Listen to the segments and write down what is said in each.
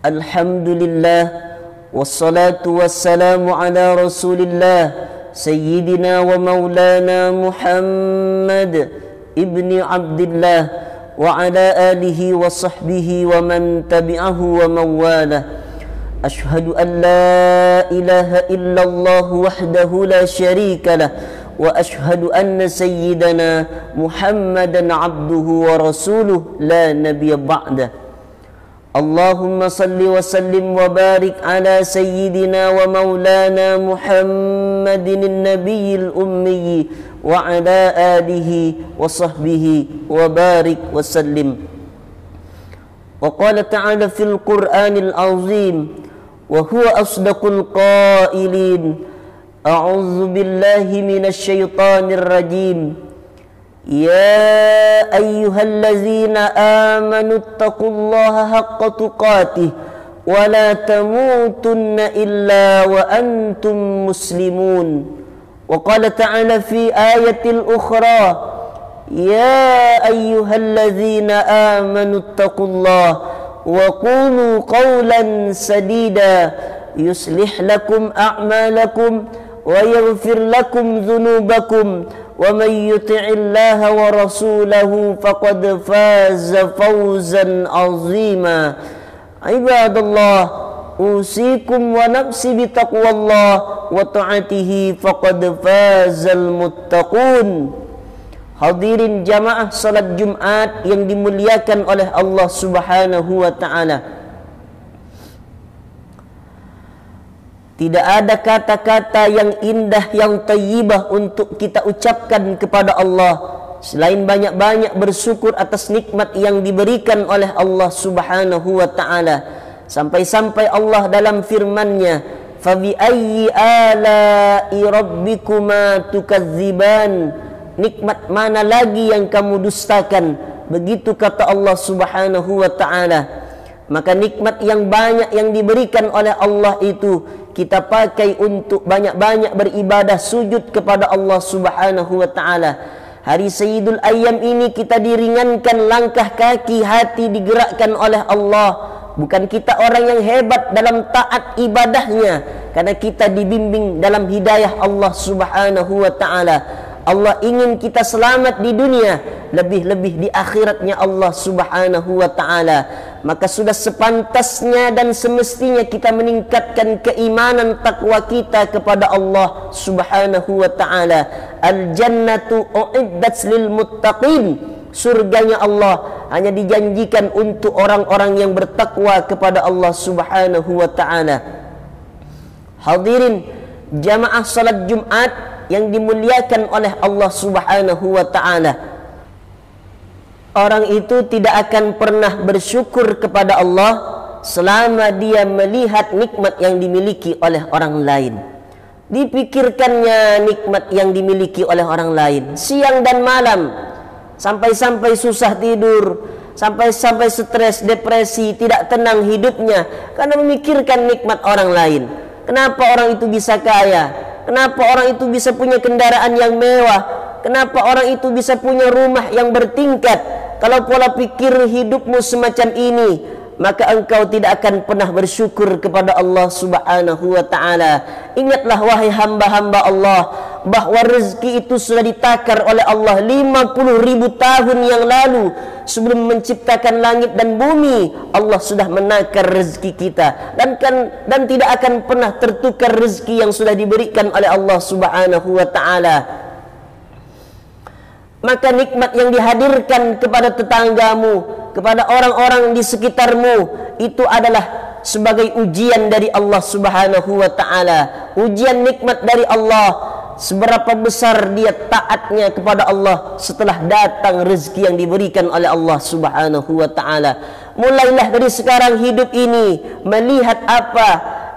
Alhamdulillah, wassalatu wassalamu ala rasulillah Sayyidina wa maulana Muhammad ibni Abdillah wa ala alihi wa sahbihi wa man tabi'ahu wa mawalah. Ashhadu an la ilaha illallah wahdahu la syarika lah wa ashhadu anna sayyidana Muhammadan abduhu wa rasuluh la nabiyya ba'dah. Allahumma salli wa sallim wa barik ala sayyidina wa maulana Muhammadin nabiyil ummi wa ala alihi wa sahbihi wa barik wa sallim. Wa qala ta'ala fil Qur'anil azim wa huwa asdaqul qailin. A'udzu billahi minasy syaithanir rajim. Ya ayyuhallazina amanu taqullaha haqqa tuqatih wa la tamutunna illa wa antum muslimun. Wa qala ta'ala fi ayatil ukhra ya ayyuhallazina amanu taqullaha wa qulu qawlan sadida yuslih lakum a'malakum wa yaghfir lakum dhunubakum wa man yuti'illaha wa rasulahu faqad faza fawzan 'azima. Ibadallah, usikum wa nafsi bitaqwallah wa ta'atihi faqad fazal muttaqun. Hadirin jamaah salat Jumat yang dimuliakan oleh Allah Subhanahu wa taala. Tidak ada kata-kata yang indah, yang thayyibah untuk kita ucapkan kepada Allah selain banyak-banyak bersyukur atas nikmat yang diberikan oleh Allah Subhanahu wa taala. Sampai-sampai Allah dalam firman-Nya, "Fa bi ayyi ala'i rabbikuma tukadziban?" Nikmat mana lagi yang kamu dustakan? Begitu kata Allah Subhanahu wa taala. Maka nikmat yang banyak yang diberikan oleh Allah itu kita pakai untuk banyak-banyak beribadah sujud kepada Allah Subhanahu wa taala. Hari Sayyidul Ayyam ini kita diringankan langkah kaki, hati digerakkan oleh Allah. Bukan kita orang yang hebat dalam taat ibadahnya, karena kita dibimbing dalam hidayah Allah Subhanahu wa taala. Allah ingin kita selamat di dunia, lebih-lebih di akhiratnya Allah Subhanahu wa taala. Maka sudah sepantasnya dan semestinya kita meningkatkan keimanan takwa kita kepada Allah Subhanahu wa taala. Al-jannatu u'iddat lil muttaqin. Surganya Allah hanya dijanjikan untuk orang-orang yang bertakwa kepada Allah Subhanahu wa taala. Hadirin jamaah salat Jumat yang dimuliakan oleh Allah Subhanahu wa taala. Orang itu tidak akan pernah bersyukur kepada Allah selama dia melihat nikmat yang dimiliki oleh orang lain. Dipikirkannya nikmat yang dimiliki oleh orang lain siang dan malam, sampai-sampai susah tidur, sampai-sampai stres, depresi, tidak tenang hidupnya karena memikirkan nikmat orang lain. Kenapa orang itu bisa kaya? Kenapa orang itu bisa punya kendaraan yang mewah? Kenapa orang itu bisa punya rumah yang bertingkat? Kalau pola pikir hidupmu semacam ini, maka engkau tidak akan pernah bersyukur kepada Allah Subhanahu wa taala. Ingatlah wahai hamba-hamba Allah, bahwa rezeki itu sudah ditakar oleh Allah 50.000 tahun yang lalu. Sebelum menciptakan langit dan bumi, Allah sudah menakar rezeki kita, dan tidak akan pernah tertukar rezeki yang sudah diberikan oleh Allah Subhanahu wa taala. Maka nikmat yang dihadirkan kepada tetanggamu, kepada orang-orang di sekitarmu, itu adalah sebagai ujian dari Allah Subhanahu wa taala. Ujian nikmat dari Allah. Seberapa besar dia taatnya kepada Allah setelah datang rezeki yang diberikan oleh Allah Subhanahu wa taala. Mulailah dari sekarang hidup ini melihat apa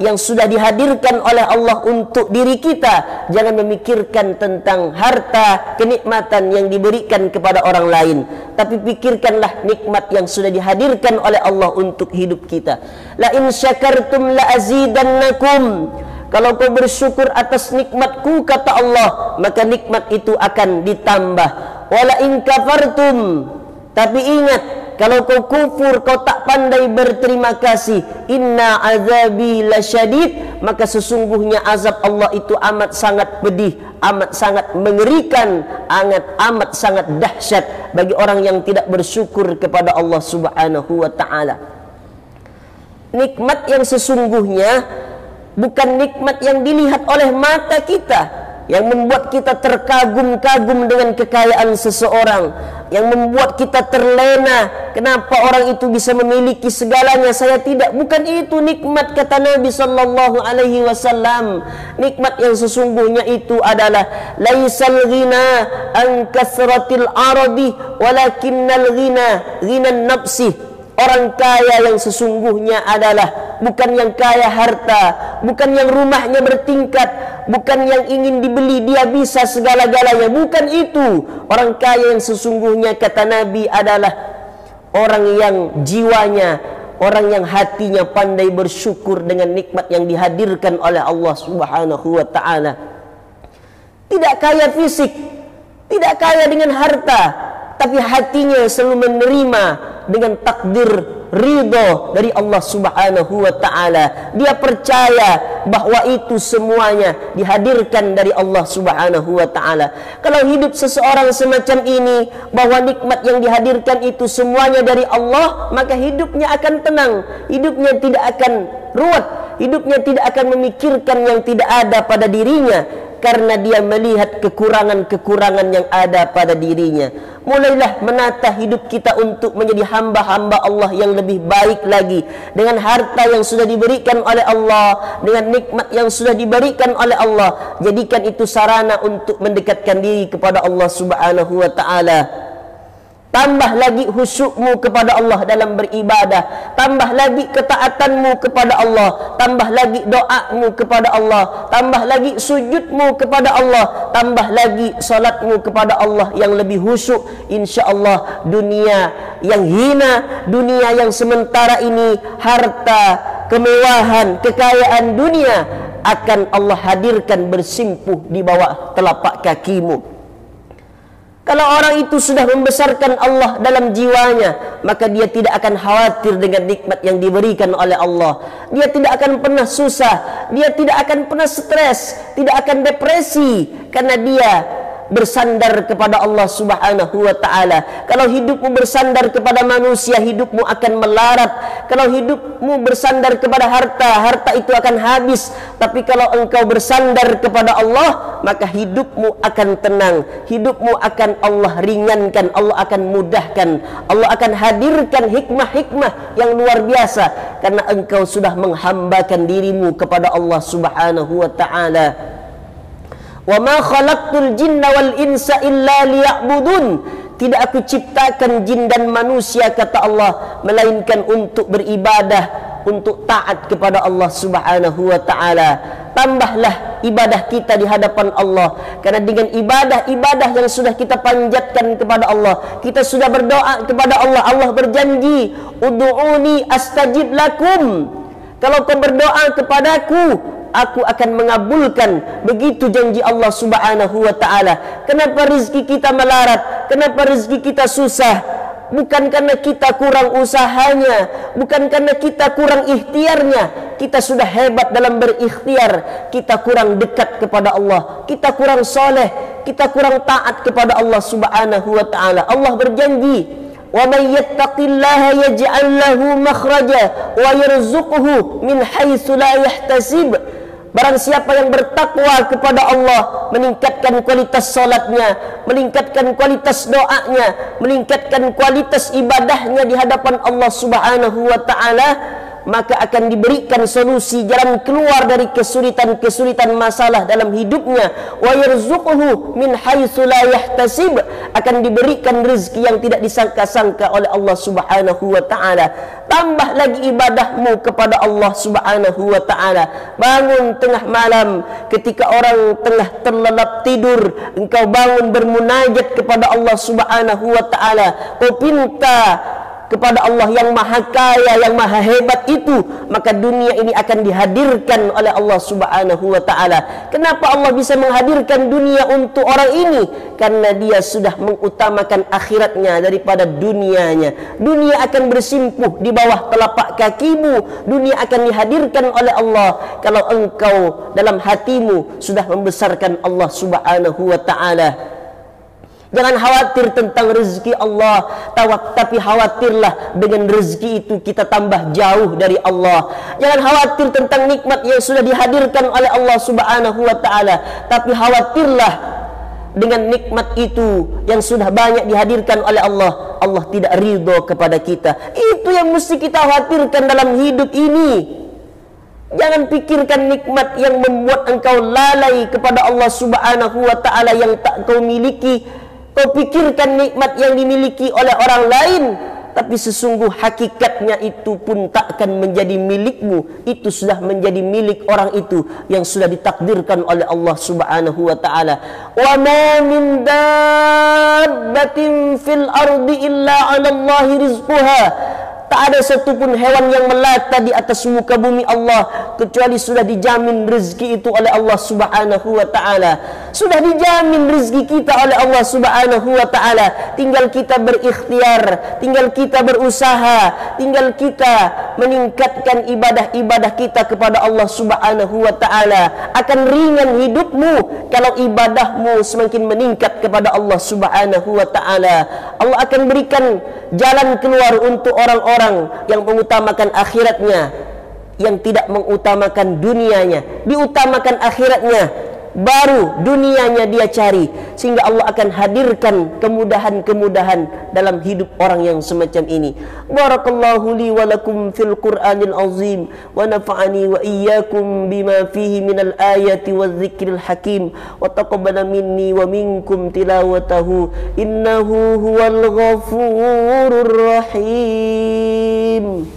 yang sudah dihadirkan oleh Allah untuk diri kita. Jangan memikirkan tentang harta, kenikmatan yang diberikan kepada orang lain, tapi pikirkanlah nikmat yang sudah dihadirkan oleh Allah untuk hidup kita. La in syakartum la azidannakum. Kalau kau bersyukur atas nikmatku, kata Allah, maka nikmat itu akan ditambah. Wala in kafartum. Tapi ingat, Kalau kau kufur, kau tak pandai berterima kasih, inna azabi lasyadid, maka sesungguhnya azab Allah itu amat sangat pedih, amat sangat mengerikan, amat sangat dahsyat bagi orang yang tidak bersyukur kepada Allah Subhanahu wa taala. Nikmat yang sesungguhnya bukan nikmat yang dilihat oleh mata kita, yang membuat kita terkagum-kagum dengan kekayaan seseorang, yang membuat kita terlena, kenapa orang itu bisa memiliki segalanya, saya tidak. Bukan itu nikmat, kata Nabi sallallahu alaihi wasallam. Nikmat yang sesungguhnya itu adalah laisal ghina an kasratil aradi walakinnal ghina ghinan nafsi. Orang kaya yang sesungguhnya adalah bukan yang kaya harta, bukan yang rumahnya bertingkat, bukan yang ingin dibeli dia bisa segala-galanya, bukan itu. Orang kaya yang sesungguhnya, kata Nabi, adalah orang yang jiwanya, orang yang hatinya pandai bersyukur dengan nikmat yang dihadirkan oleh Allah Subhanahu wa taala. Tidak kaya fisik, tidak kaya dengan harta, tapi hatinya selalu menerima dengan takdir ridho dari Allah Subhanahu wa taala. Dia percaya bahwa itu semuanya dihadirkan dari Allah Subhanahu wa taala. Kalau hidup seseorang semacam ini, bahwa nikmat yang dihadirkan itu semuanya dari Allah, maka hidupnya akan tenang, hidupnya tidak akan ruwet, hidupnya tidak akan memikirkan yang tidak ada pada dirinya, karena dia melihat kekurangan-kekurangan yang ada pada dirinya. Mulailah menata hidup kita untuk menjadi hamba-hamba Allah yang lebih baik lagi, dengan harta yang sudah diberikan oleh Allah, dengan nikmat yang sudah diberikan oleh Allah. Jadikan itu sarana untuk mendekatkan diri kepada Allah Subhanahu wa taala. Tambah lagi khusyukmu kepada Allah dalam beribadah, tambah lagi ketaatanmu kepada Allah, tambah lagi doamu kepada Allah, tambah lagi sujudmu kepada Allah, tambah lagi salatmu kepada Allah yang lebih khusyuk. InsyaAllah dunia yang hina, dunia yang sementara ini, harta, kemewahan, kekayaan dunia akan Allah hadirkan bersimpuh di bawah telapak kakimu. Kalau orang itu sudah membesarkan Allah dalam jiwanya, maka dia tidak akan khawatir dengan nikmat yang diberikan oleh Allah. Dia tidak akan pernah susah, dia tidak akan pernah stres, tidak akan depresi, karena dia bersandar kepada Allah Subhanahu wa taala. Kalau hidupmu bersandar kepada manusia, hidupmu akan melarat. Kalau hidupmu bersandar kepada harta, harta itu akan habis. Tapi kalau engkau bersandar kepada Allah, maka hidupmu akan tenang, hidupmu akan Allah ringankan, Allah akan mudahkan, Allah akan hadirkan hikmah-hikmah yang luar biasa, karena engkau sudah menghambakan dirimu kepada Allah Subhanahu wa taala. Wa ma khalaqtul jinna wal insa illa liya'budun. Tidak aku ciptakan jin dan manusia, kata Allah, melainkan untuk beribadah, untuk taat kepada Allah Subhanahu wa taala. Tambahlah ibadah kita di hadapan Allah, karena dengan ibadah-ibadah yang sudah kita panjatkan kepada Allah, kita sudah berdoa kepada Allah. Allah berjanji, ud'uni astajib lakum. Kalau kau berdoa kepadaku, aku akan mengabulkan. Begitu janji Allah Subhanahu wa taala. Kenapa rezeki kita melarat? Kenapa rezeki kita susah? Bukan karena kita kurang usahanya, bukan karena kita kurang ikhtiarnya. Kita sudah hebat dalam berikhtiar, kita kurang dekat kepada Allah, kita kurang soleh, kita kurang taat kepada Allah Subhanahu wa taala. Allah berjanji, wa may yattaqillaha yaj'al lahu makhraja wa yarzuqhu min haitsu la yahtasib. Barang siapa yang bertakwa kepada Allah, meningkatkan kualitas salatnya, meningkatkan kualitas doanya, meningkatkan kualitas ibadahnya di hadapan Allah Subhanahu wa taala, maka akan diberikan solusi jalan keluar dari kesulitan-kesulitan masalah dalam hidupnya. Wa yarzuquhu min haitsu la yahtasib, akan diberikan rezeki yang tidak disangka-sangka oleh Allah Subhanahu wa taala. Tambah lagi ibadahmu kepada Allah Subhanahu wa taala. Bangun tengah malam, ketika orang tengah terlelap tidur, engkau bangun bermunajat kepada Allah Subhanahu wa taala. Kau pinta kepada Allah yang maha kaya, yang maha hebat itu, maka dunia ini akan dihadirkan oleh Allah subhanahu wa ta'ala. Kenapa Allah bisa menghadirkan dunia untuk orang ini? Karena dia sudah mengutamakan akhiratnya daripada dunianya. Dunia akan bersimpuh di bawah telapak kakimu. Dunia akan dihadirkan oleh Allah kalau engkau dalam hatimu sudah membesarkan Allah subhanahu wa ta'ala. Jangan khawatir tentang rezeki Allah, tapi khawatirlah dengan rezeki itu kita tambah jauh dari Allah. Jangan khawatir tentang nikmat yang sudah dihadirkan oleh Allah subhanahu wa ta'ala, tapi khawatirlah dengan nikmat itu yang sudah banyak dihadirkan oleh Allah. Allah tidak ridho kepada kita. Itu yang mesti kita khawatirkan dalam hidup ini. Jangan pikirkan nikmat yang membuat engkau lalai kepada Allah subhanahu wa ta'ala yang tak kau miliki. Kau pikirkan nikmat yang dimiliki oleh orang lain, tapi sesungguh hakikatnya itu pun tak akan menjadi milikmu. Itu sudah menjadi milik orang itu yang sudah ditakdirkan oleh Allah subhanahu wa ta'ala. Wa ma min dabbatin fil ardi illa 'ala Allahi rizquha. Tak ada satupun hewan yang melata di atas muka bumi Allah kecuali sudah dijamin rezeki itu oleh Allah subhanahu wa ta'ala. Sudah dijamin rezeki kita oleh Allah subhanahu wa ta'ala. Tinggal kita berikhtiar, tinggal kita berusaha, tinggal kita meningkatkan ibadah-ibadah kita kepada Allah subhanahu wa ta'ala. Akan ringan hidupmu kalau ibadahmu semakin meningkat kepada Allah subhanahu wa ta'ala. Allah akan berikan jalan keluar untuk orang-orang yang mengutamakan akhiratnya, yang tidak mengutamakan dunianya. Diutamakan akhiratnya, baru dunianya dia cari, sehingga Allah akan hadirkan kemudahan-kemudahan dalam hidup orang yang semacam ini. Barakallahu li wa lakum fil Qur'anil azim wa nafa'ani wa iyyakum bima fihi minal ayati wadh-dhikril hakim wa taqabbala minni wa minkum tilawatahu innahu huwal ghafurur rahim.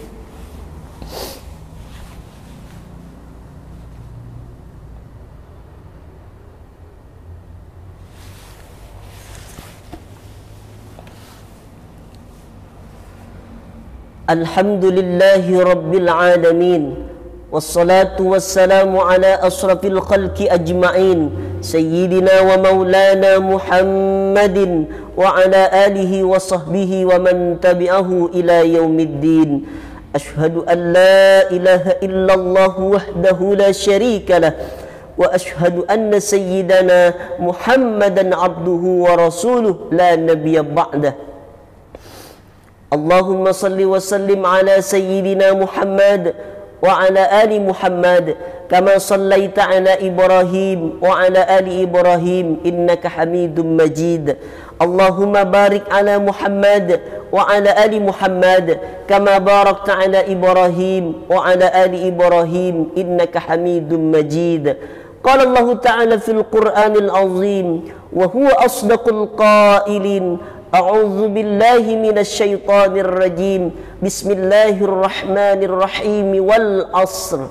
Alhamdulillahi Rabbil Alamin, wassalatu wassalamu ala asrafil khalqi ajma'in, Sayyidina wa maulana Muhammadin wa ala alihi wa sahbihi wa man tabi'ahu ila yaumiddin. Ashhadu an la ilaha illallah wahdahu la syarika lah, wa ashhadu anna sayyidana Muhammadan abduhu wa rasuluh la nabiyya ba'dah. Allahumma salli wa sallim ala sayyidina Muhammad wa ala ali Muhammad kama sallaita ala Ibrahim wa ala ali Ibrahim innaka Hamidum Majid. Allahumma barik ala Muhammad wa ala ali Muhammad kama barakta ala Ibrahim wa ala ali Ibrahim innaka Hamidum Majid. Qala Allah Ta'ala fil Qur'anil azim wa huwa asdaqul qailin. A'udzu billahi minasy syaithanir rajim. Bismillahirrahmanirrahim. Wal 'ashr.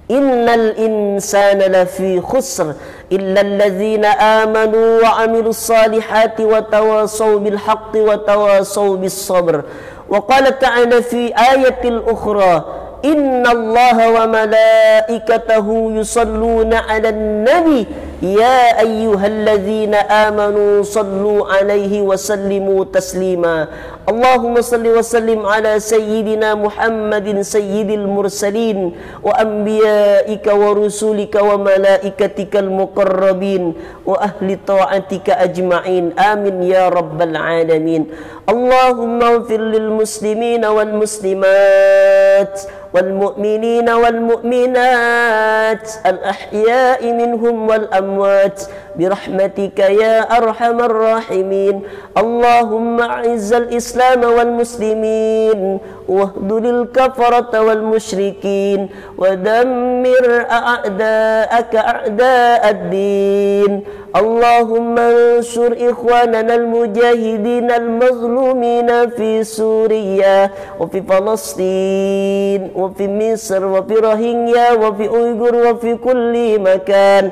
Innal insana lafi khusr illa alladzina amanu wa 'amilus salihati wa tawasaw bil haqqi wa tawasaw bis sabr. Wa qala ta'ala fi ayatil ukhra Inna Allaha wa malaikatahu yusalluna 'alan nabi ya ayyuhalladzina amanu sallu 'alaihi wa sallimu taslima. Allahumma salli wa sallim ala sayyidina Muhammadin sayyidil mursalin wa anbiya'ika wa rusulika wa malaikatikal muqarrabin wa ahli ta'atika ajma'in. Amin ya rabbal alamin. Allahumma ighfir lil muslimina wal muslimat والمؤمنين والمؤمنات الأحياء منهم والأموات برحمتك يا أرحم الراحمين. اللهم أعز الإسلام والمسلمين واهدل الكفرة والمشركين ودمر أعداءك أعداء الدين. اللهم انصر إخواننا المجاهدين المظلومين في سوريا وفي فلسطين وفي مصر وفي روهينيا وفي أويغور وفي كل مكان.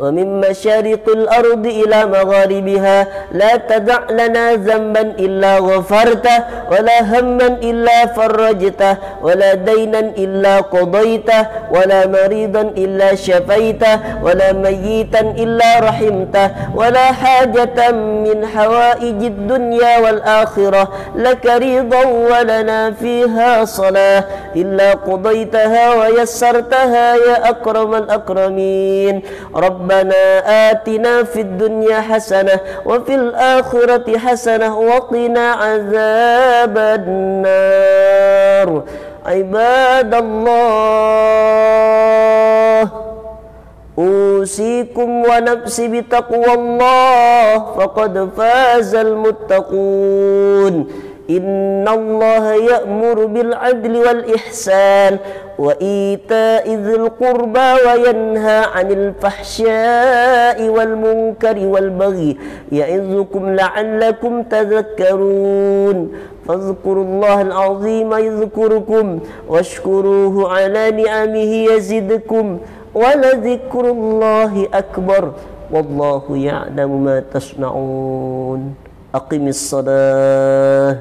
ومن مشارق الأرض إلى مغاربها لا تدع لنا ذنبا إلا غفرته ولا هما إلا فرجته ولا دينا إلا قضيته ولا مريضا إلا شفيته ولا ميتا إلا رحمته ولا حاجة من حوائج الدنيا والآخرة لك رضا ولنا فيها صلاة إلا قضيتها ويسرتها يا أكرم الأكرمين. ربنا آتنا في الدنيا حسنة وفي الآخرة حسنة وقنا عذاب النار. عباد الله أوصيكم ونفسي بتقوى الله فقد فاز المتقون. إن الله يأمر بالعدل والإحسان وإيتاء ذي القربى وينهى عن الفحشاء والمنكر والبغي يعظكم لعلكم تذكرون. فاذكروا الله العظيم يذكركم واشكروه على نعمه يزدكم ولذكر الله أكبر والله يعلم ما تصنعون. أقم الصلاة.